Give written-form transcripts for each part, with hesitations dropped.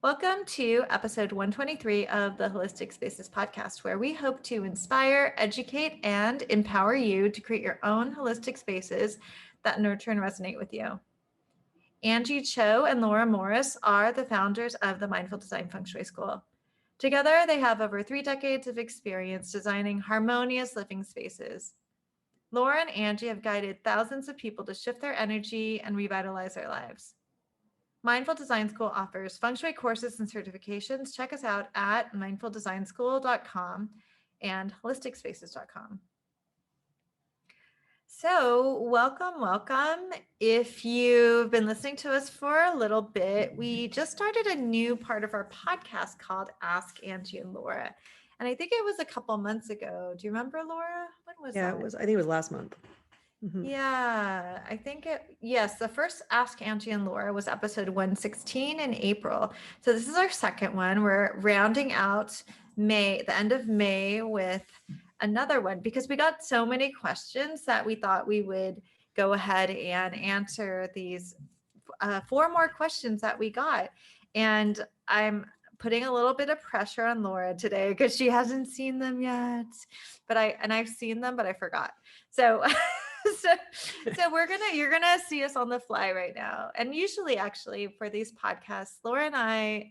Welcome to episode 123 of the Holistic Spaces podcast, where we hope to inspire, educate, and empower you to create your own holistic spaces that nurture and resonate with you. Anjie Cho and Laura Morris are the founders of the Mindful Design Feng Shui School. Together, they have over 3 decades of experience designing harmonious living spaces. Laura and Anjie have guided thousands of people to shift their energy and revitalize their lives. Mindful Design School offers feng shui courses and certifications. Check us out at mindfuldesignschool.com and holisticspaces.com. So welcome. If you've been listening to us for a little bit, we just started a new part of our podcast called Ask Anjie and Laura. And I think it was a couple months ago. Do you remember, Laura? When was that? It was. I think it was last month. Mm-hmm. Yeah, I think yes, the first Ask Anjie and Laura was episode 116 in April. So this is our second one. We're rounding out the end of May with another one because we got so many questions that we thought we would go ahead and answer these 4 more questions that we got. And I'm putting a little bit of pressure on Laura today because she hasn't seen them yet. But I've seen them, but I forgot. So you're gonna see us on the fly right now. And usually actually for these podcasts, Laura and I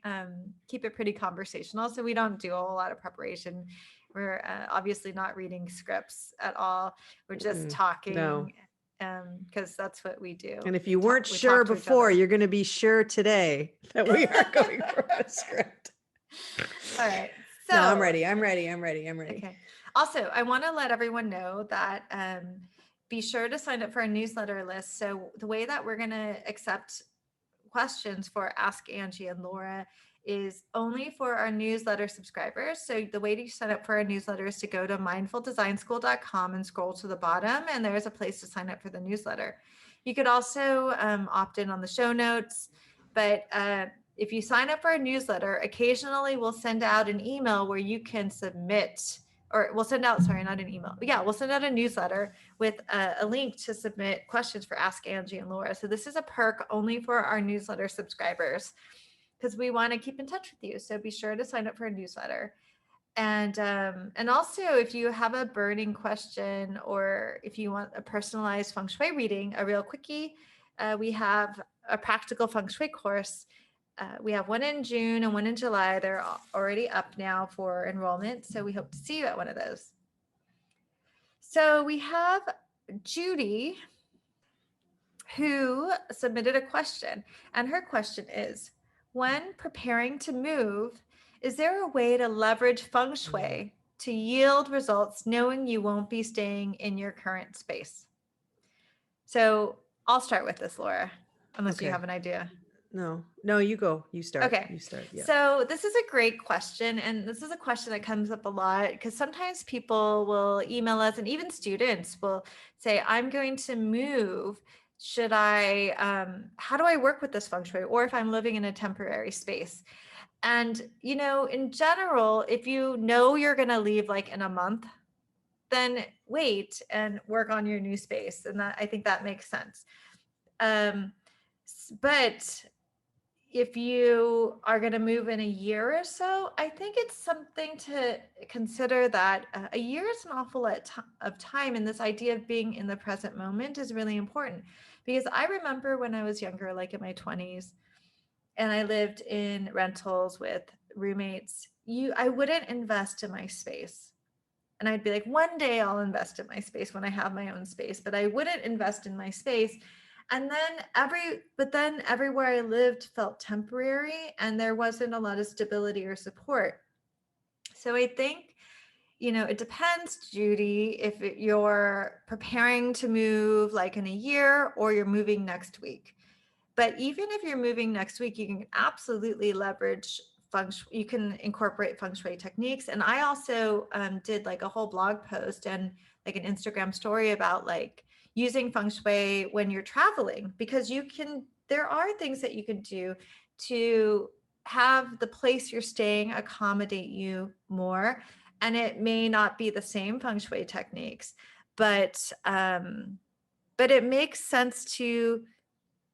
keep it pretty conversational. So we don't do a whole lot of preparation. We're obviously not reading scripts at all. We're just talking. No. Because that's what we do. And if you weren't sure before, you're going to be sure today that we are going for a script. All right. So no, I'm ready. Okay. Also, I want to let everyone know that be sure to sign up for our newsletter list. So the way that we're going to accept questions for Ask Anjie and Laura is only for our newsletter subscribers. So the way to sign up for our newsletter is to go to mindfuldesignschool.com and scroll to the bottom, and there's a place to sign up for the newsletter. You could also opt in on the show notes, but if you sign up for our newsletter, occasionally we'll send out an email where you can submit, or we'll send out, sorry, not an email. Yeah, we'll send out a newsletter with a link to submit questions for Ask Anjie and Laura. So this is a perk only for our newsletter subscribers because we want to keep in touch with you. So be sure to sign up for a newsletter. And also, if you have a burning question or if you want a personalized feng shui reading, a real quickie, we have a practical feng shui course. We have one in June and one in July. They're already up now for enrollment. So we hope to see you at one of those. So we have Judy who submitted a question. And her question is, when preparing to move, is there a way to leverage feng shui to yield results knowing you won't be staying in your current space? So I'll start with this, Laura, unless you have an idea. No, you go. You start. Okay. You start. Yeah. So this is a great question. And this is a question that comes up a lot because sometimes people will email us and even students will say, I'm going to move. Should I, how do I work with this feng shui? Or if I'm living in a temporary space. And, in general, if you know you're going to leave like in a month, then wait and work on your new space. And I think that makes sense. But if you are going to move in a year or so, I think it's something to consider that a year is an awful lot of time. And this idea of being in the present moment is really important because I remember when I was younger, like in my 20s, and I lived in rentals with roommates, I wouldn't invest in my space. And I'd be like, one day I'll invest in my space when I have my own space, but I wouldn't invest in my space. And then everywhere I lived felt temporary and there wasn't a lot of stability or support. So I think, it depends, Judy, if you're preparing to move like in a year or you're moving next week. But even if you're moving next week, you can absolutely leverage feng shui. You can incorporate feng shui techniques. And I also did like a whole blog post and like an Instagram story about like using feng shui when you're traveling, because there are things that you can do to have the place you're staying accommodate you more. And it may not be the same feng shui techniques, but it makes sense to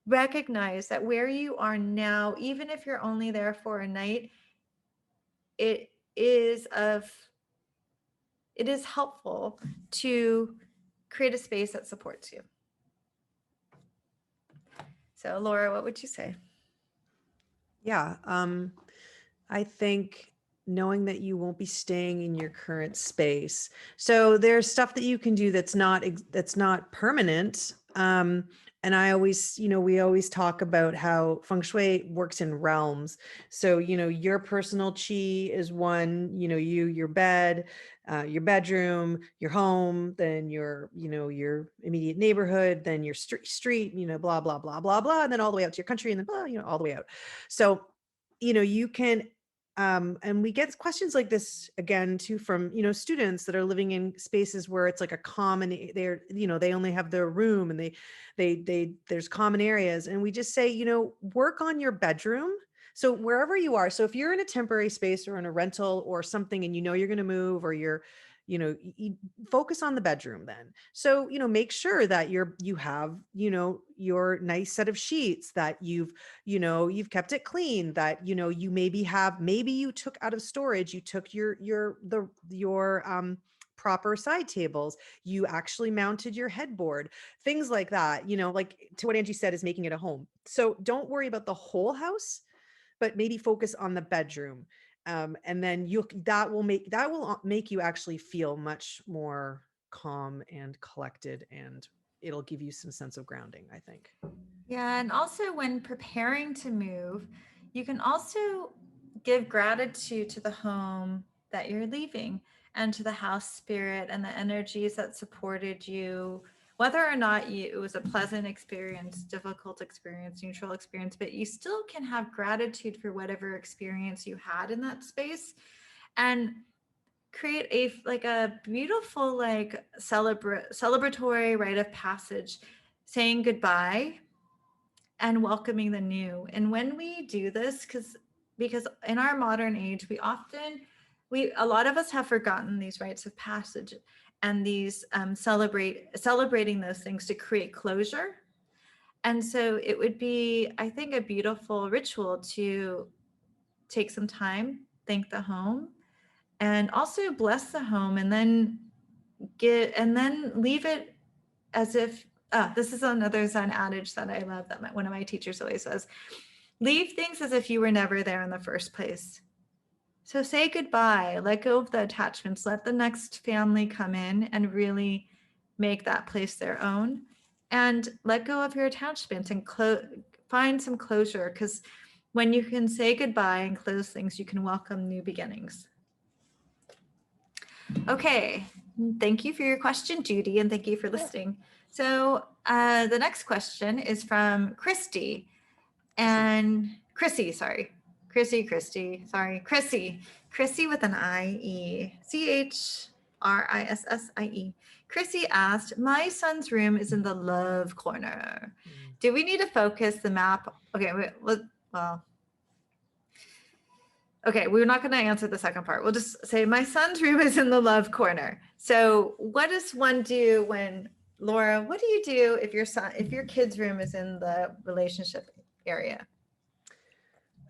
recognize that where you are now, even if you're only there for a night, it is of it is helpful to create a space that supports you. So, Laura, what would you say? Yeah. I think knowing that you won't be staying in your current space. So there's stuff that you can do that's not permanent. And I always, we always talk about how feng shui works in realms. So, your personal chi is one, your bed, your bedroom, your home, then your immediate neighborhood, then your street, blah, blah, blah, blah, blah. And then all the way out to your country and then blah, all the way out. So, you can and we get questions like this again too from students that are living in spaces where it's like a common they're they only have their room and they there's common areas, and we just say work on your bedroom. So wherever you are, so if you're in a temporary space or in a rental or something and you're going to move, or you're you focus on the bedroom then. So make sure that you have your nice set of sheets, that you've kept it clean, that you maybe you took out of storage, you took your proper side tables, you actually mounted your headboard, things like that, like to what Angie said, is making it a home. So don't worry about the whole house, but maybe focus on the bedroom. And then that will make you actually feel much more calm and collected, and it'll give you some sense of grounding, I think. Yeah, and also when preparing to move, you can also give gratitude to the home that you're leaving and to the house spirit and the energies that supported you, whether or not it was a pleasant experience, difficult experience, neutral experience, but you still can have gratitude for whatever experience you had in that space, and create a beautiful celebratory rite of passage, saying goodbye and welcoming the new. And when we do this, because in our modern age, a lot of us have forgotten these rites of passage and these celebrating those things to create closure. And so it would be, I think, a beautiful ritual to take some time, thank the home, and also bless the home, and then leave it as if this is another Zen adage that I love that one of my teachers always says: leave things as if you were never there in the first place. So say goodbye, let go of the attachments, let the next family come in and really make that place their own, and let go of your attachments and find some closure, because when you can say goodbye and close things, you can welcome new beginnings. Okay, thank you for your question, Judy, and thank you for listening. So the next question is from Christy and Chrissy with an I-E, Chrissie. Chrissy asked, my son's room is in the love corner. Do we need to focus the map? Okay, okay, we're not going to answer the second part. We'll just say my son's room is in the love corner. So what does one do when, Laura, what do you do if your kid's room is in the relationship area?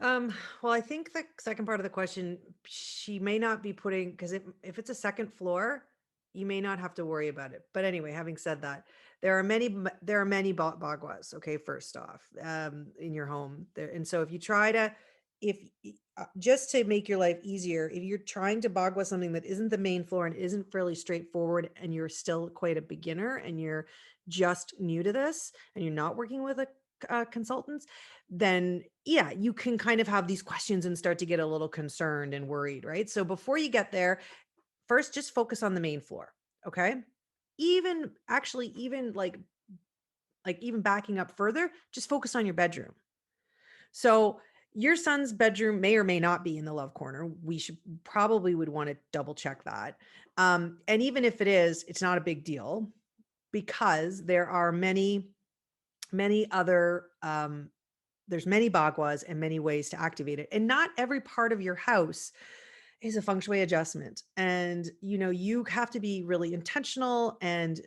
Well, I think the second part of the question, she may not be putting, because if it's a second floor, you may not have to worry about it. But anyway, having said that, there are many bagwas. Okay, first off, in your home there, and so if you try to, if just to make your life easier, if you're trying to bagua something that isn't the main floor and isn't fairly straightforward, and you're still quite a beginner and you're just new to this and you're not working with a consultant, then yeah, you can kind of have these questions and start to get a little concerned and worried, right? So before you get there, first just focus on the main floor, okay? Even like even backing up further, just focus on your bedroom. So your son's bedroom may or may not be in the love corner. We would want to double check that. And even if it is, it's not a big deal, because there are many other there's many bagwas and many ways to activate it. And not every part of your house is a feng shui adjustment. And, you have to be really intentional and,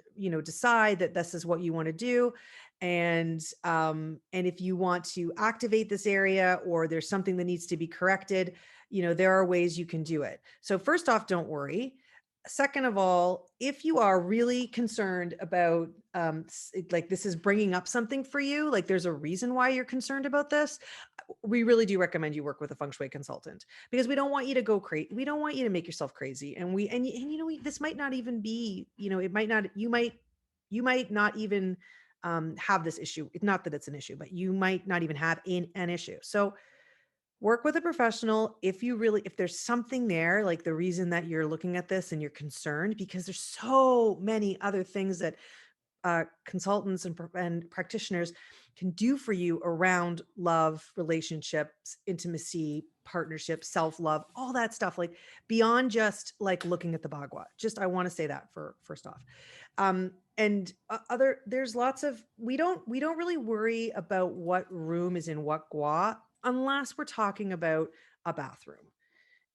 decide that this is what you want to do. And if you want to activate this area or there's something that needs to be corrected, there are ways you can do it. So first off, don't worry. Second of all, if you are really concerned about, like this is bringing up something for you, like there's a reason why you're concerned about this, we really do recommend you work with a feng shui consultant, because we don't want you to go crazy. We don't want you to make yourself crazy. This might not even be, it might not, you might not even have this issue. It's not that it's an issue, but you might not even have an issue. So work with a professional if there's something there, like the reason that you're looking at this and you're concerned, because there's so many other things that consultants and practitioners can do for you around love, relationships, intimacy, partnership, self-love, all that stuff, like beyond just like looking at the bagua. Just, I want to say that for first off. And there's lots of, we don't really worry about what room is in what gua unless we're talking about a bathroom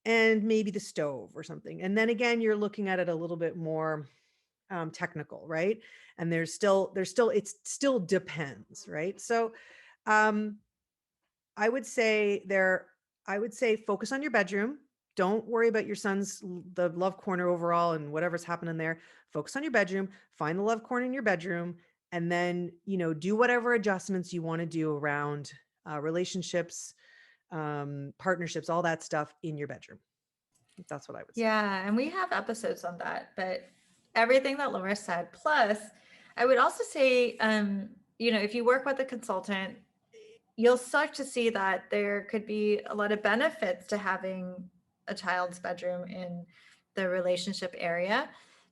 and maybe the stove or something. And then again, you're looking at it a little bit more technical, right? And it still depends, right? So um, I would say focus on your bedroom. Don't worry about your the love corner overall and whatever's happening there. Focus on your bedroom, find the love corner in your bedroom, and then, do whatever adjustments you want to do around relationships, partnerships, all that stuff in your bedroom. That's what I would say. Yeah, and we have episodes on that, but everything that Laura said, plus I would also say, if you work with a consultant, you'll start to see that there could be a lot of benefits to having a child's bedroom in the relationship area,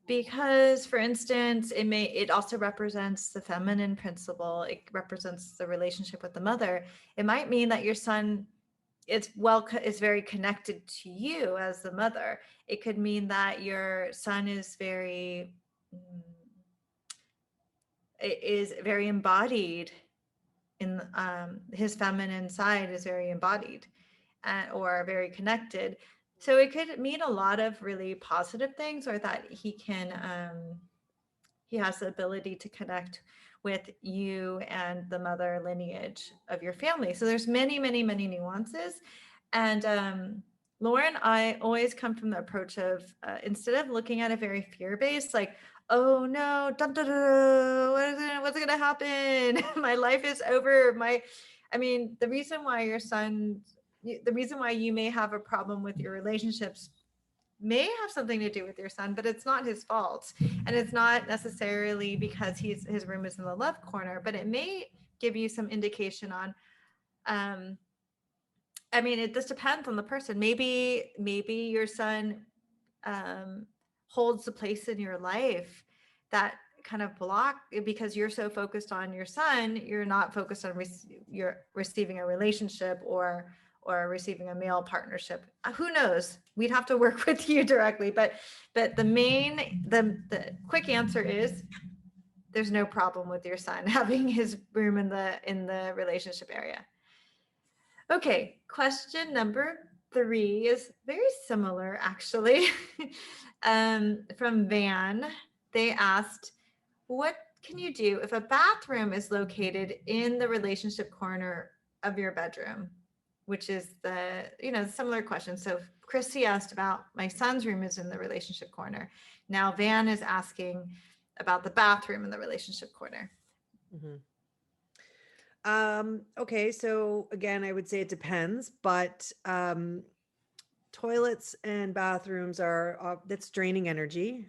because for instance it also represents the feminine principle. It represents the relationship with the mother. It might mean that your son is very connected to you as the mother. It could mean that your son is very embodied in his feminine side, is very embodied, or very connected. So it could mean a lot of really positive things, or that he has the ability to connect with you and the mother lineage of your family. So there's many, many, many nuances. And Laura and I always come from the approach of instead of looking at it very fear-based, like, oh no, dun, dun, dun, what's gonna happen? My life is over. The reason why the reason why you may have a problem with your relationships may have something to do with your son, but it's not his fault. And it's not necessarily because his room is in the love corner, but it may give you some indication on, it just depends on the person. Maybe your son holds a place in your life that kind of block, because you're so focused on your son, you're not focused on you're receiving a relationship or receiving a male partnership. Who knows? We'd have to work with you directly, but the quick answer is there's no problem with your son having his room in the relationship area. Okay, question number 3 is very similar, actually. From Van, they asked, what can you do if a bathroom is located in the relationship corner of your bedroom? Which is similar question. So Chrissy asked about my son's room is in the relationship corner. Now Van is asking about the bathroom in the relationship corner. Mm-hmm. Okay, so again, I would say it depends, but toilets and bathrooms that's draining energy.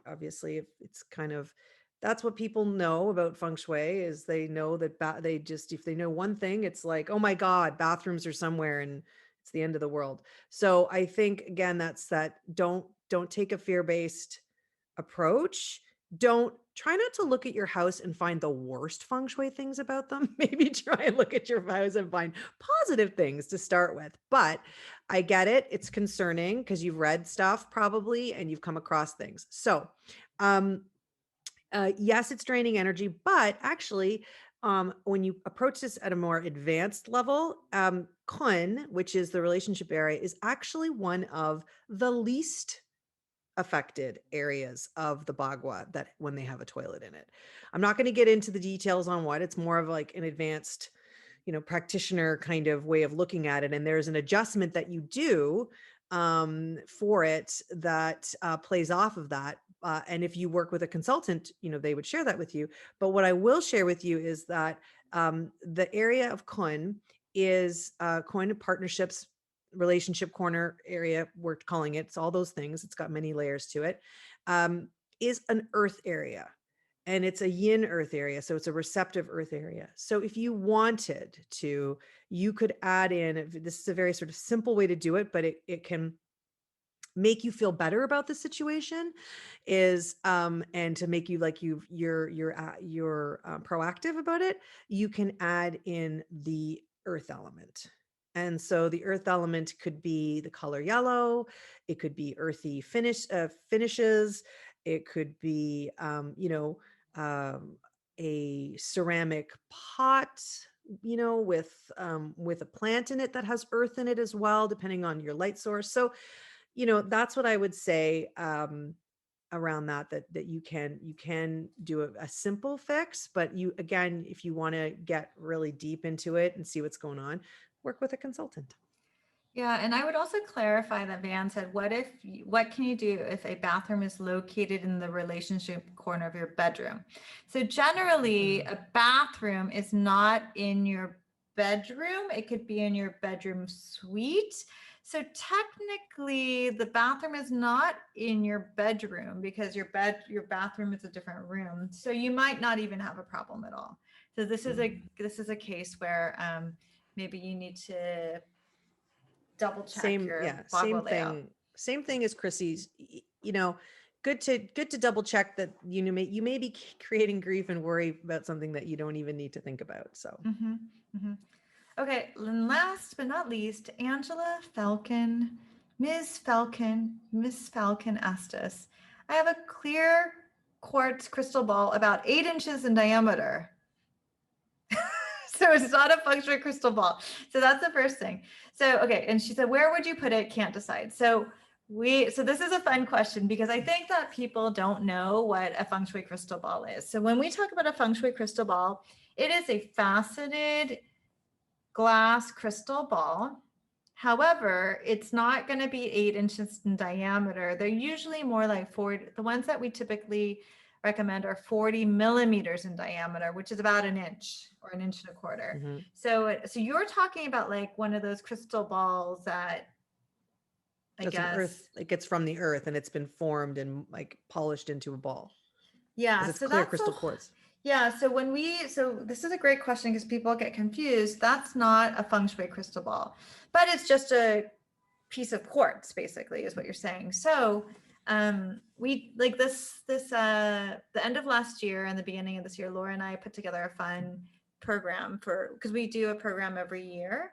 Obviously, if it's kind of, that's what people know about feng shui, is they know that if they know one thing, it's like, oh my God, bathrooms are somewhere and it's the end of the world. So I think again, that's that. Don't take a fear-based approach. Don't try not to look at your house and find the worst feng shui things about them. Maybe try and look at your house and find positive things to start with. But I get it. It's concerning because you've read stuff probably and you've come across things. So, yes, it's draining energy, but actually, when you approach this at a more advanced level, Kun, which is the relationship area, is actually one of the least affected areas of the Bagua that when they have a toilet in it. I'm not going to get into the details on what. It's more of like an advanced, practitioner kind of way of looking at it. And there's an adjustment that you do for it that plays off of that. And if you work with a consultant, they would share that with you. But what I will share with you is that the area of Kun is Coin of Partnerships, relationship corner area, we're calling it. It's all those things. It's got many layers to it. Is an earth area. And it's a yin earth area. So it's a receptive earth area. So if you wanted to, you could add in, this is a very sort of simple way to do it, but it can make you feel better about the situation is and to make you like you're proactive about it, you can add in the earth element. And so the earth element could be the color yellow, it could be earthy finishes, it could be a ceramic pot, with a plant in it that has earth in it as well, depending on your light source. So that's what I would say around that you can do a simple fix, but again, if you want to get really deep into it and see what's going on, work with a consultant. Yeah, and I would also clarify that Van said, what can you do if a bathroom is located in the relationship corner of your bedroom? So generally, a bathroom is not in your bedroom. It could be in your bedroom suite. So technically, the bathroom is not in your bedroom because your bathroom is a different room. So you might not even have a problem at all. So this is a case where maybe you need to double check your Bagua layout. Same thing as Chrissy's. Good to double check that you may be creating grief and worry about something that you don't even need to think about. So Okay, and last but not least, Angela Falcon, Miss Falcon asked us, I have a clear quartz crystal ball about 8 inches in diameter. So it's not a feng shui crystal ball. So that's the first thing. So, okay. And she said, where would you put it? Can't decide. So this is a fun question because I think that people don't know what a feng shui crystal ball is. So when we talk about a feng shui crystal ball, it is a faceted glass crystal ball. However, it's not going to be 8 inches in diameter. They're usually more like 40. The ones that we typically recommend are 40 millimeters in diameter, which is about an inch or an inch and a quarter. mm-hmm. So you're talking about like one of those crystal balls that It's an earth, like it's from the earth and it's been formed and like polished into a ball. Yeah, it's clear crystal quartz. Yeah, so this is a great question because people get confused. That's not a feng shui crystal ball, but it's just a piece of quartz, basically, is what you're saying. So we like the end of last year and the beginning of this year, Laura and I put together a fun program because we do a program every year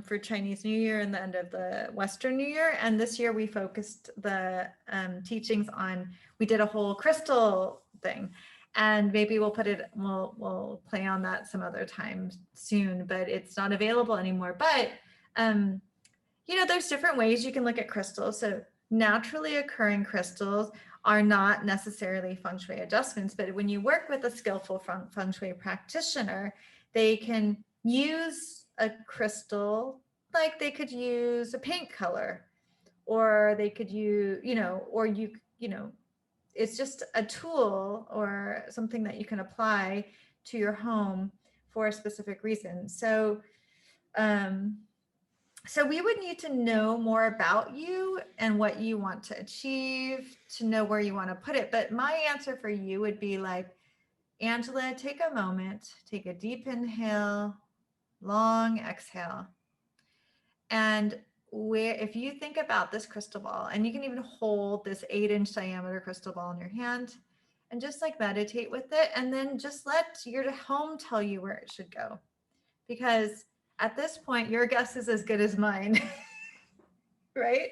for Chinese New Year and the end of the Western New Year. And this year we focused the teachings on, we did a whole crystal thing. And maybe we'll play on that some other time soon, but it's not available anymore. But, there's different ways you can look at crystals. So naturally occurring crystals are not necessarily feng shui adjustments, but when you work with a skillful feng shui practitioner, they can use a crystal, like they could use a paint color, or they could use, it's just a tool or something that you can apply to your home for a specific reason. So we would need to know more about you and what you want to achieve to know where you want to put it. But my answer for you would be like, Angela, take a moment, take a deep inhale, long exhale. And if you think about this crystal ball, and you can even hold this 8-inch diameter crystal ball in your hand and just like meditate with it, and then just let your home tell you where it should go. Because at this point, your guess is as good as mine. Right?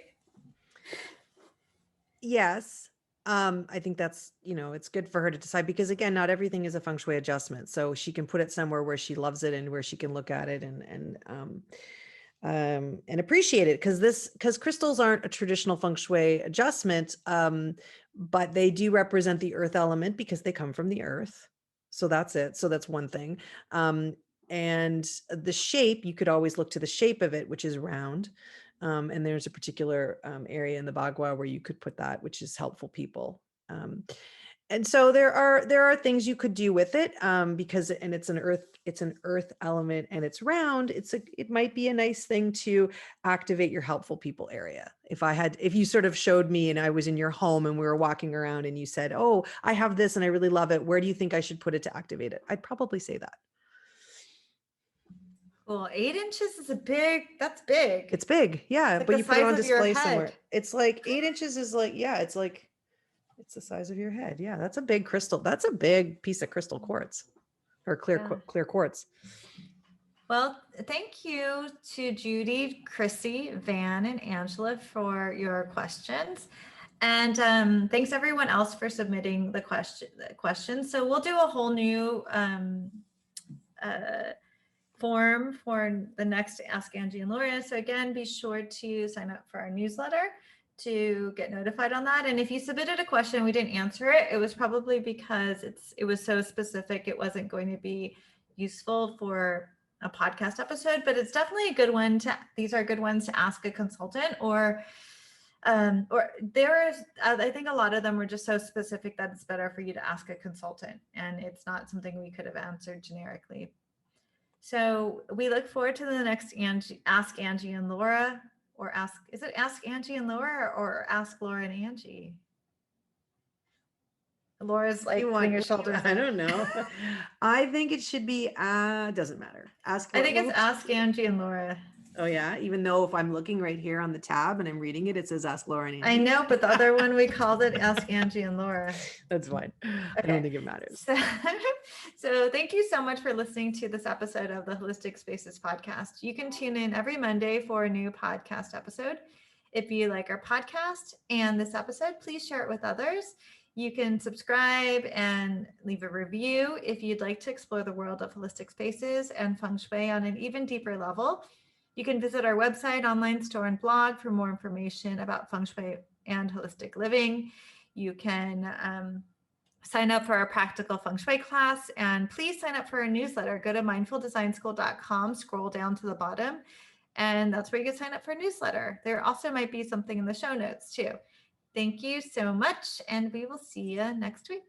Yes. I think that's, it's good for her to decide because again, not everything is a feng shui adjustment. So she can put it somewhere where she loves it and where she can look at it and appreciate it. Because crystals aren't a traditional feng shui adjustment, but they do represent the earth element because they come from the earth. So that's it. So that's one thing. And the shape, you could always look to the shape of it, which is round. And there's a particular area in the Bagua where you could put that, which is helpful people. And so there are things you could do with it because and it's an earth element and it's round. It might be a nice thing to activate your helpful people area. If you sort of showed me and I was in your home and we were walking around and you said, "Oh, I have this and I really love it. Where do you think I should put it to activate it?" I'd probably say that. Well, 8 inches is that's big. It's big. Yeah, Like but the you put it size on of your display somewhere. head. It's like 8 inches is like, yeah, it's the size of your head. Yeah, that's a big crystal. That's a big piece of crystal quartz or Yeah. clear quartz. Well, thank you to Judy, Chrissy, Van, and Angela for your questions. And thanks everyone else for submitting the questions. So we'll do a whole new form for the next Ask Angie and Laura. So again, be sure to sign up for our newsletter to get notified on that. And if you submitted a question and we didn't answer it, it was probably because it was so specific it wasn't going to be useful for a podcast episode, but it's definitely a good one these are good ones to ask a consultant or I think a lot of them were just so specific that it's better for you to ask a consultant and it's not something we could have answered generically. So we look forward to the next Ask Angie and Laura, or is it Ask Angie and Laura or Ask Laura and Angie? Laura's like putting her shoulders I up. don't know. I think it should be, doesn't matter. I think it's Ask Angie and Laura. Oh yeah, even though if I'm looking right here on the tab and I'm reading it, it says Ask Laura and Angie. I know, but the other one we called it Ask Angie and Laura. That's fine. I don't think it matters. So thank you so much for listening to this episode of the Holistic Spaces podcast. You can tune in every Monday for a new podcast episode. If you like our podcast and this episode, please share it with others. You can subscribe and leave a review if you'd like to explore the world of holistic spaces and feng shui on an even deeper level. You can visit our website, online store, and blog for more information about feng shui and holistic living. You can sign up for our practical feng shui class, and please sign up for our newsletter. Go to mindfuldesignschool.com, scroll down to the bottom, and that's where you can sign up for a newsletter. There also might be something in the show notes too. Thank you so much, and we will see you next week.